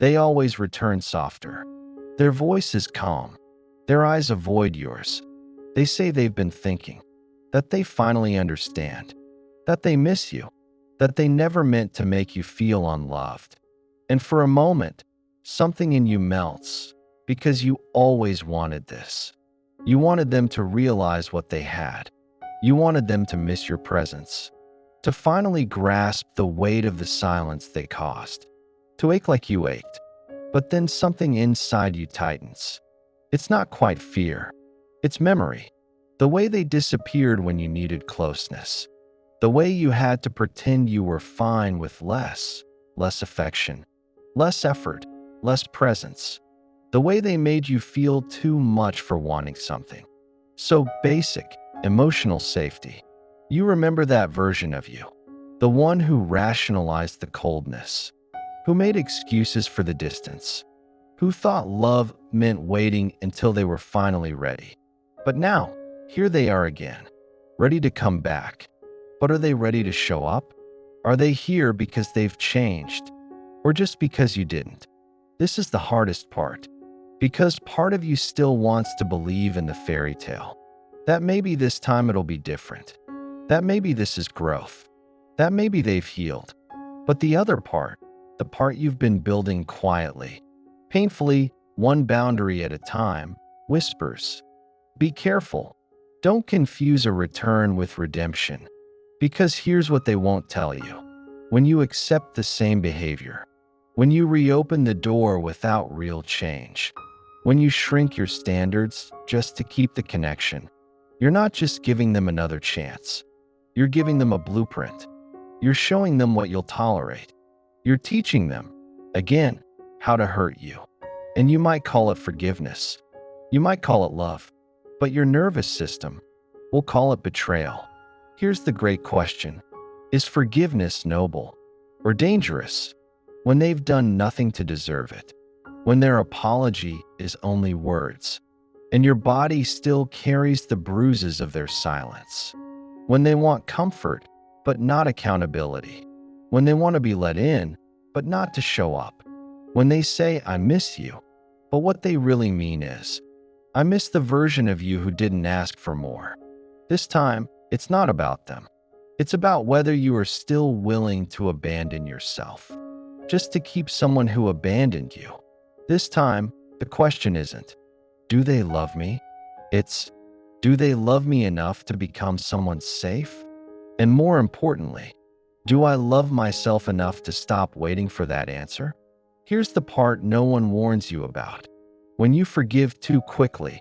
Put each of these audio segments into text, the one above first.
They always return softer. Their voice is calm. Their eyes avoid yours. They say they've been thinking, that they finally understand, that they miss you, that they never meant to make you feel unloved. And for a moment, something in you melts because you always wanted this. You wanted them to realize what they had. You wanted them to miss your presence, to finally grasp the weight of the silence they caused, to ache like you ached. But then something inside you tightens. It's not quite fear. It's memory. The way they disappeared when you needed closeness. The way you had to pretend you were fine with less affection, less effort, less presence. The way they made you feel too much for wanting something. So basic, emotional safety. You remember that version of you. The one who rationalized the coldness. Who made excuses for the distance. Who thought love meant waiting until they were finally ready. But now, here they are again, ready to come back. But are they ready to show up? Are they here because they've changed? Or just because you didn't? This is the hardest part. Because part of you still wants to believe in the fairy tale. That maybe this time it'll be different. That maybe this is growth. That maybe they've healed. But the other part, the part you've been building quietly, painfully, one boundary at a time, whispers, be careful. Don't confuse a return with redemption. Because here's what they won't tell you. When you accept the same behavior, when you reopen the door without real change, when you shrink your standards just to keep the connection, you're not just giving them another chance. You're giving them a blueprint. You're showing them what you'll tolerate. You're teaching them, again, how to hurt you. And you might call it forgiveness. You might call it love. But your nervous system will call it betrayal. Here's the great question. Is forgiveness noble or dangerous when they've done nothing to deserve it? When their apology is only words, and your body still carries the bruises of their silence? When they want comfort, but not accountability? When they want to be let in, but not to show up? When they say, I miss you, but what they really mean is, I miss the version of you who didn't ask for more. This time, it's not about them. It's about whether you are still willing to abandon yourself, just to keep someone who abandoned you. This time, the question isn't, do they love me? It's, do they love me enough to become someone safe? And more importantly, do I love myself enough to stop waiting for that answer? Here's the part no one warns you about. When you forgive too quickly,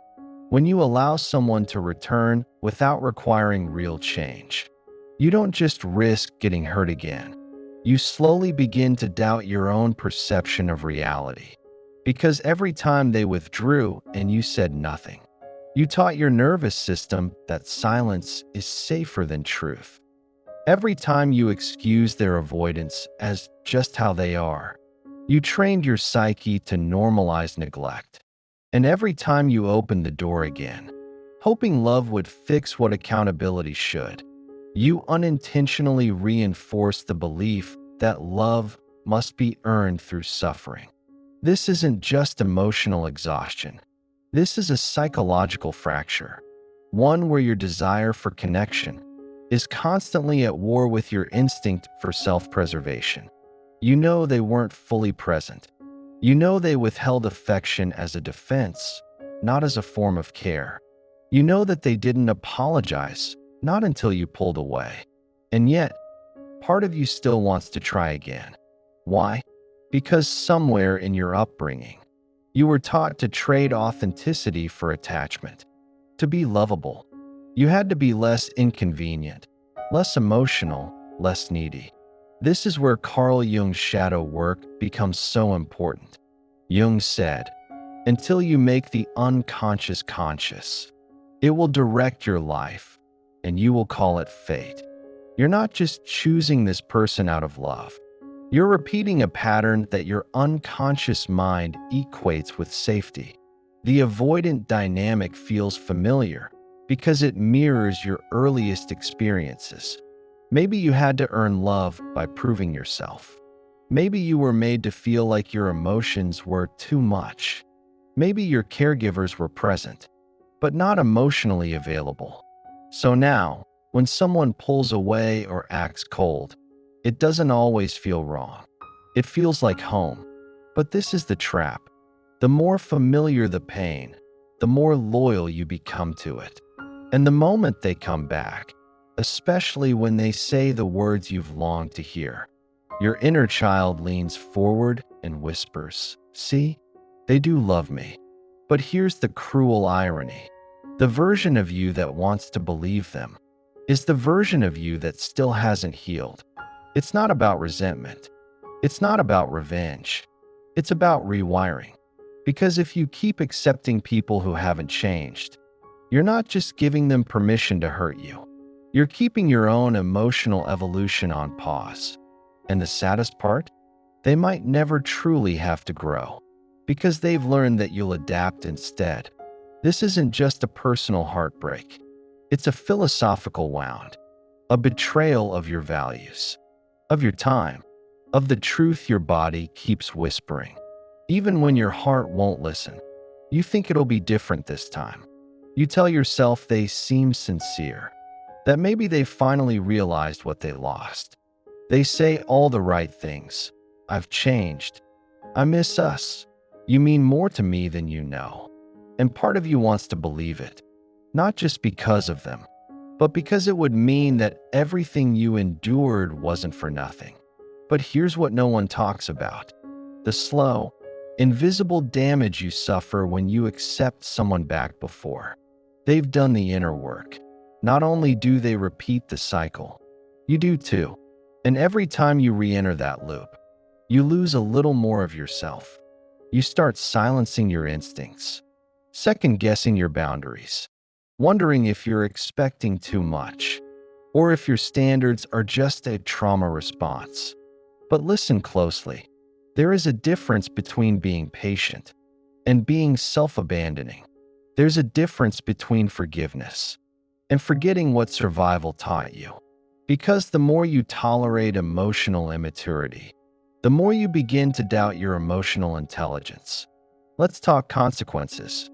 when you allow someone to return without requiring real change, you don't just risk getting hurt again. You slowly begin to doubt your own perception of reality. Because every time they withdrew and you said nothing, you taught your nervous system that silence is safer than truth. Every time you excused their avoidance as just how they are, you trained your psyche to normalize neglect. And every time you opened the door again, hoping love would fix what accountability should, you unintentionally reinforced the belief that love must be earned through suffering. This isn't just emotional exhaustion. This is a psychological fracture, one where your desire for connection is constantly at war with your instinct for self-preservation. You know they weren't fully present. You know they withheld affection as a defense, not as a form of care. You know that they didn't apologize, not until you pulled away. And yet, part of you still wants to try again. Why? Because somewhere in your upbringing, you were taught to trade authenticity for attachment. To be lovable, you had to be less inconvenient, less emotional, less needy. This is where Carl Jung's shadow work becomes so important. Jung said, until you make the unconscious conscious, it will direct your life, and you will call it fate. You're not just choosing this person out of love. You're repeating a pattern that your unconscious mind equates with safety. The avoidant dynamic feels familiar because it mirrors your earliest experiences. Maybe you had to earn love by proving yourself. Maybe you were made to feel like your emotions were too much. Maybe your caregivers were present, but not emotionally available. So now, when someone pulls away or acts cold, it doesn't always feel wrong. It feels like home. But this is the trap. The more familiar the pain, the more loyal you become to it. And the moment they come back, especially when they say the words you've longed to hear, your inner child leans forward and whispers, "See, they do love me." But here's the cruel irony. The version of you that wants to believe them is the version of you that still hasn't healed. It's not about resentment. It's not about revenge. It's about rewiring. Because if you keep accepting people who haven't changed, you're not just giving them permission to hurt you. You're keeping your own emotional evolution on pause. And the saddest part? They might never truly have to grow, because they've learned that you'll adapt instead. This isn't just a personal heartbreak. It's a philosophical wound, a betrayal of your values, of your time, of the truth your body keeps whispering. Even when your heart won't listen, you think it'll be different this time. You tell yourself they seem sincere, that maybe they finally realized what they lost. They say all the right things. "I've changed. I miss us. You mean more to me than you know." And part of you wants to believe it, not just because of them, but because it would mean that everything you endured wasn't for nothing. But here's what no one talks about: the slow, invisible damage you suffer when you accept someone back before they've done the inner work. Not only do they repeat the cycle, you do too. And every time you re-enter that loop, you lose a little more of yourself. You start silencing your instincts, second-guessing your boundaries, wondering if you're expecting too much, or if your standards are just a trauma response. But listen closely. There is a difference between being patient and being self-abandoning. There's a difference between forgiveness and forgetting what survival taught you. Because the more you tolerate emotional immaturity, the more you begin to doubt your emotional intelligence. Let's talk consequences.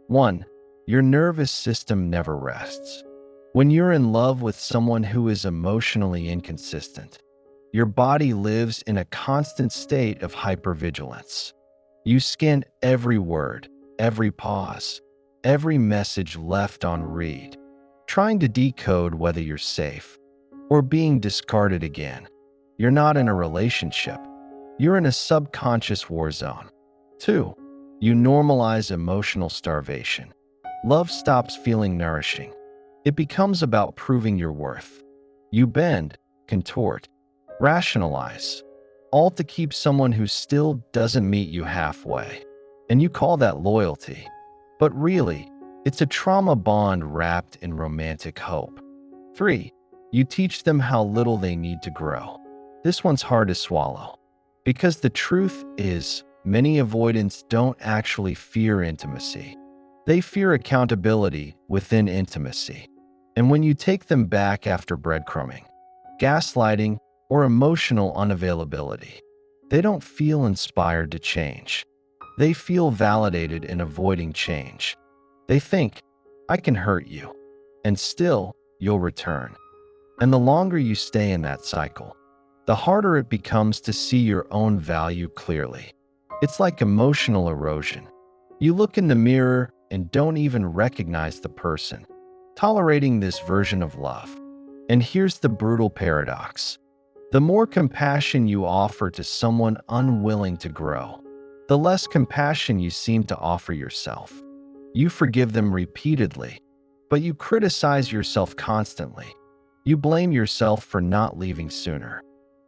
1. Your nervous system never rests. When you're in love with someone who is emotionally inconsistent, your body lives in a constant state of hypervigilance. You scan every word, every pause, every message left on read, trying to decode whether you're safe or being discarded again. You're not in a relationship. You're in a subconscious war zone. 2. You normalize emotional starvation. Love stops feeling nourishing. It becomes about proving your worth. You bend, contort, rationalize, all to keep someone who still doesn't meet you halfway. And you call that loyalty. But really, it's a trauma bond wrapped in romantic hope. 3. You teach them how little they need to grow. This one's hard to swallow, because the truth is, many avoidants don't actually fear intimacy. They fear accountability within intimacy. And when you take them back after breadcrumbing, gaslighting, or emotional unavailability, they don't feel inspired to change. They feel validated in avoiding change. They think, "I can hurt you, and still, you'll return." And the longer you stay in that cycle, the harder it becomes to see your own value clearly. It's like emotional erosion. You look in the mirror and don't even recognize the person tolerating this version of love. And here's the brutal paradox. The more compassion you offer to someone unwilling to grow, the less compassion you seem to offer yourself. You forgive them repeatedly, but you criticize yourself constantly. You blame yourself for not leaving sooner,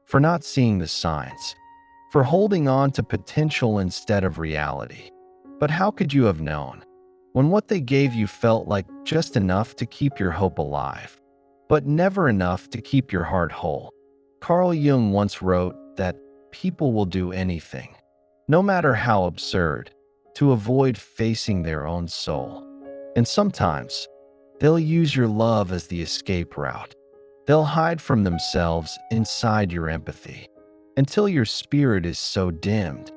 for not seeing the signs, for holding on to potential instead of reality. But how could you have known, when what they gave you felt like just enough to keep your hope alive, but never enough to keep your heart whole? Carl Jung once wrote that people will do anything, no matter how absurd, to avoid facing their own soul. And sometimes, they'll use your love as the escape route. They'll hide from themselves inside your empathy. until your spirit is so dimmed,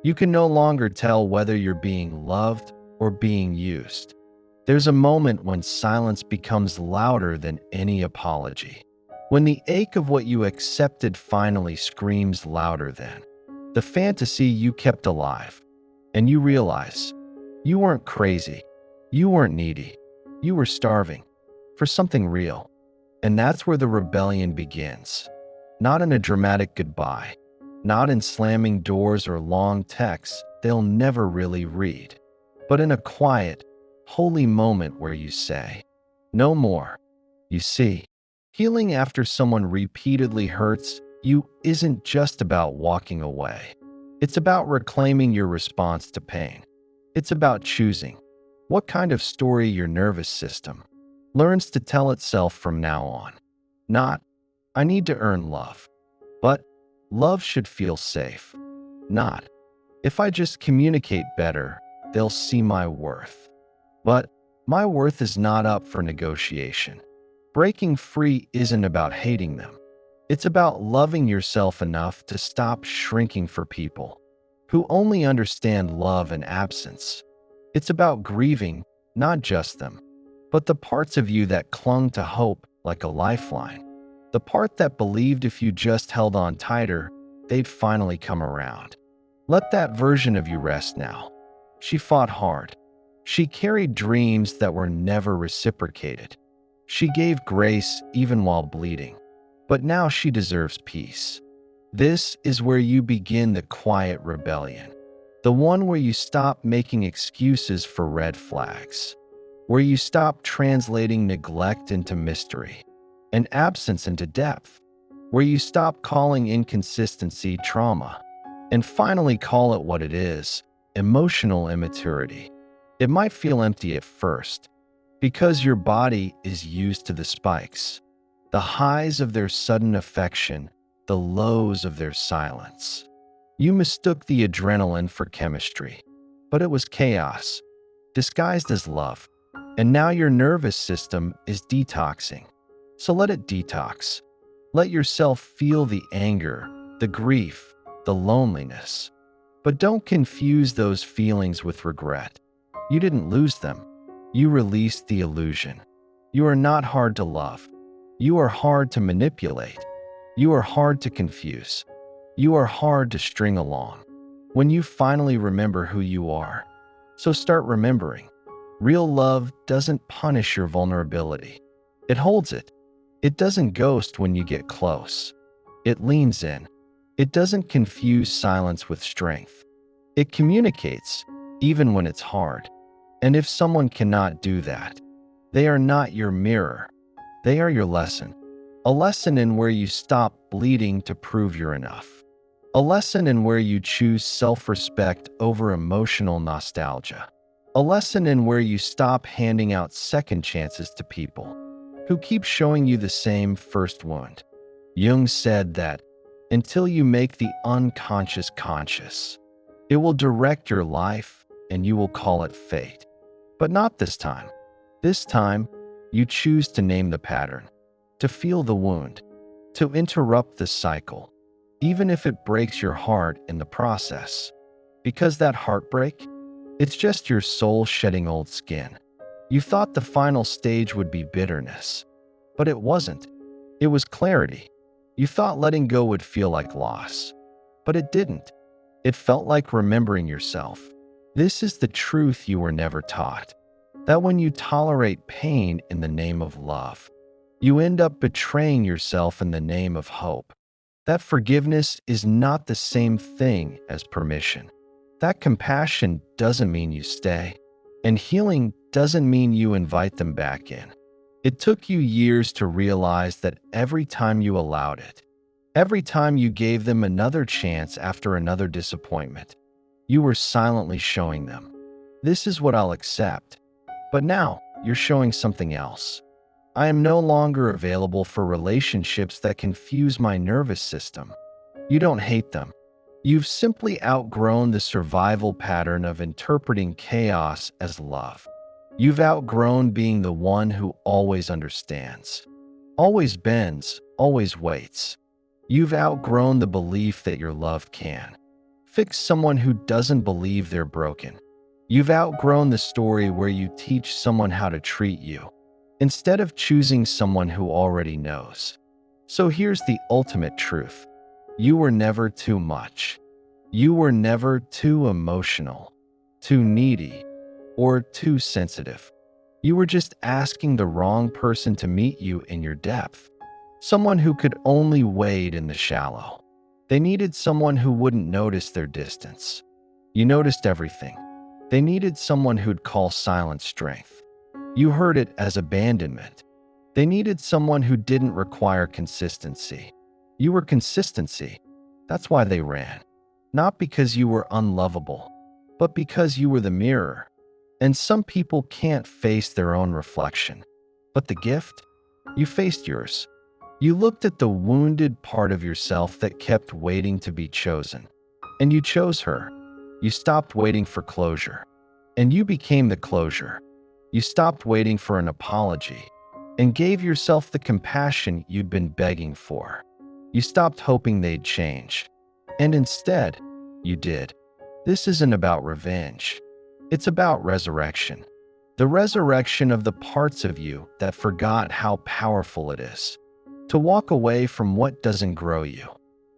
you can no longer tell whether you're being loved or being used. There's a moment when silence becomes louder than any apology. When the ache of what you accepted finally screams louder than the fantasy you kept alive, and you realize you weren't crazy, you weren't needy, you were starving for something real. And that's where the rebellion begins. Not in a dramatic goodbye, not in slamming doors or long texts they'll never really read, but in a quiet, holy moment where you say, "No more." You see, healing after someone repeatedly hurts you isn't just about walking away. It's about reclaiming your response to pain. It's about choosing what kind of story your nervous system learns to tell itself from now on. Not, "I need to earn love," but "Love should feel safe." Not, "If I just communicate better, they'll see my worth." But "My worth is not up for negotiation." Breaking free isn't about hating them. It's about loving yourself enough to stop shrinking for people who only understand love and absence. It's about grieving not just them, but the parts of you that clung to hope like a lifeline. The part that believed if you just held on tighter, they'd finally come around. Let that version of you rest now. She fought hard. She carried dreams that were never reciprocated. She gave grace even while bleeding. But now she deserves peace. This is where you begin the quiet rebellion. The one where you stop making excuses for red flags. Where you stop translating neglect into mystery and absence into depth. Where you stop calling inconsistency trauma and finally call it what it is: emotional immaturity. It might feel empty at first because your body is used to the spikes, the highs of their sudden affection, the lows of their silence. You mistook the adrenaline for chemistry, but it was chaos, disguised as love. And now your nervous system is detoxing. So let it detox. Let yourself feel the anger, the grief, the loneliness. But don't confuse those feelings with regret. You didn't lose them. You released the illusion. You are not hard to love. You are hard to manipulate. You are hard to confuse. You are hard to string along. When you finally remember who you are. So start remembering. Real love doesn't punish your vulnerability. It holds it. It doesn't ghost when you get close. It leans in. It doesn't confuse silence with strength. It communicates, even when it's hard. And if someone cannot do that, they are not your mirror. They are your lesson. A lesson in where you stop bleeding to prove you're enough. A lesson in where you choose self-respect over emotional nostalgia. A lesson in where you stop handing out second chances to people who keep showing you the same first wound. Jung said that until you make the unconscious conscious, it will direct your life and you will call it fate. But not this time. This time, you choose to name the pattern, to feel the wound, to interrupt the cycle, even if it breaks your heart in the process. Because that heartbreak, it's just your soul shedding old skin. You thought the final stage would be bitterness, but it wasn't. It was clarity. You thought letting go would feel like loss, but it didn't. It felt like remembering yourself. This is the truth you were never taught. That when you tolerate pain in the name of love, you end up betraying yourself in the name of hope. That forgiveness is not the same thing as permission. That compassion doesn't mean you stay, and healing doesn't mean you invite them back in. It took you years to realize that every time you allowed it, every time you gave them another chance after another disappointment, you were silently showing them, "This is what I'll accept." But now, you're showing something else. "I am no longer available for relationships that confuse my nervous system." You don't hate them. You've simply outgrown the survival pattern of interpreting chaos as love. You've outgrown being the one who always understands, always bends, always waits. You've outgrown the belief that your love can fix someone who doesn't believe they're broken. You've outgrown the story where you teach someone how to treat you instead of choosing someone who already knows. So here's the ultimate truth. You were never too much. You were never too emotional, too needy, or too sensitive. You were just asking the wrong person to meet you in your depth. Someone who could only wade in the shallow. They needed someone who wouldn't notice their distance. You noticed everything. They needed someone who'd call silence strength. You heard it as abandonment. They needed someone who didn't require consistency. You were consistency. That's why they ran. Not because you were unlovable, but because you were the mirror. And some people can't face their own reflection. But the gift? You faced yours. You looked at the wounded part of yourself that kept waiting to be chosen. And you chose her. You stopped waiting for closure. And you became the closure. You stopped waiting for an apology and gave yourself the compassion you'd been begging for. You stopped hoping they'd change. And instead, you did. This isn't about revenge. It's about resurrection. The resurrection of the parts of you that forgot how powerful it is. To walk away from what doesn't grow you.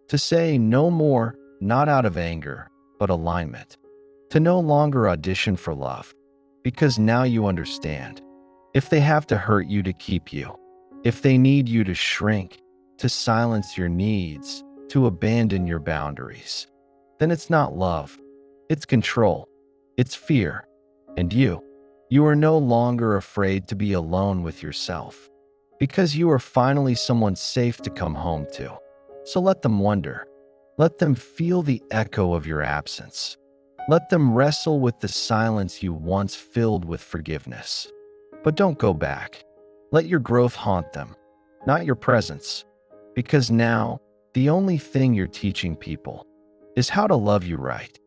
To say no more, not out of anger, but alignment. To no longer audition for love. Because now you understand. If they have to hurt you to keep you, if they need you to shrink, to silence your needs, to abandon your boundaries, then it's not love. It's control. It's fear. And you are no longer afraid to be alone with yourself. Because you are finally someone safe to come home to. So let them wonder. Let them feel the echo of your absence. Let them wrestle with the silence you once filled with forgiveness. But don't go back. Let your growth haunt them, not your presence. Because now, the only thing you're teaching people is how to love you right,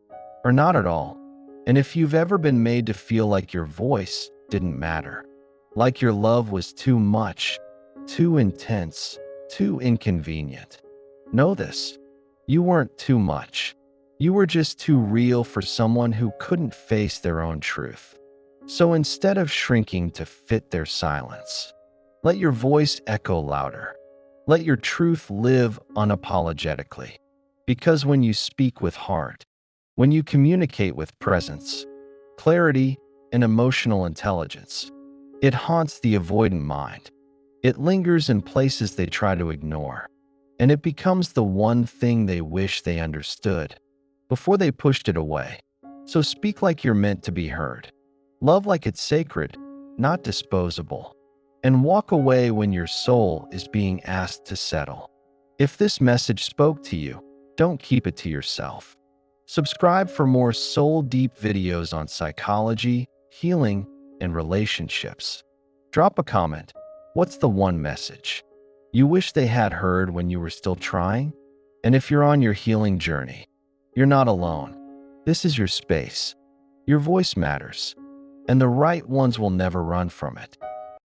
or not at all. And if you've ever been made to feel like your voice didn't matter, like your love was too much, too intense, too inconvenient, know this. You weren't too much. You were just too real for someone who couldn't face their own truth. So instead of shrinking to fit their silence, let your voice echo louder. Let your truth live unapologetically. Because when you speak with heart, when you communicate with presence, clarity, and emotional intelligence, it haunts the avoidant mind. It lingers in places they try to ignore, and it becomes the one thing they wish they understood before they pushed it away. So speak like you're meant to be heard. Love like it's sacred, not disposable. And walk away when your soul is being asked to settle. If this message spoke to you, don't keep it to yourself. Subscribe for more soul-deep videos on psychology, healing, and relationships. Drop a comment. What's the one message you wish they had heard when you were still trying? And if you're on your healing journey, you're not alone. This is your space. Your voice matters, and the right ones will never run from it.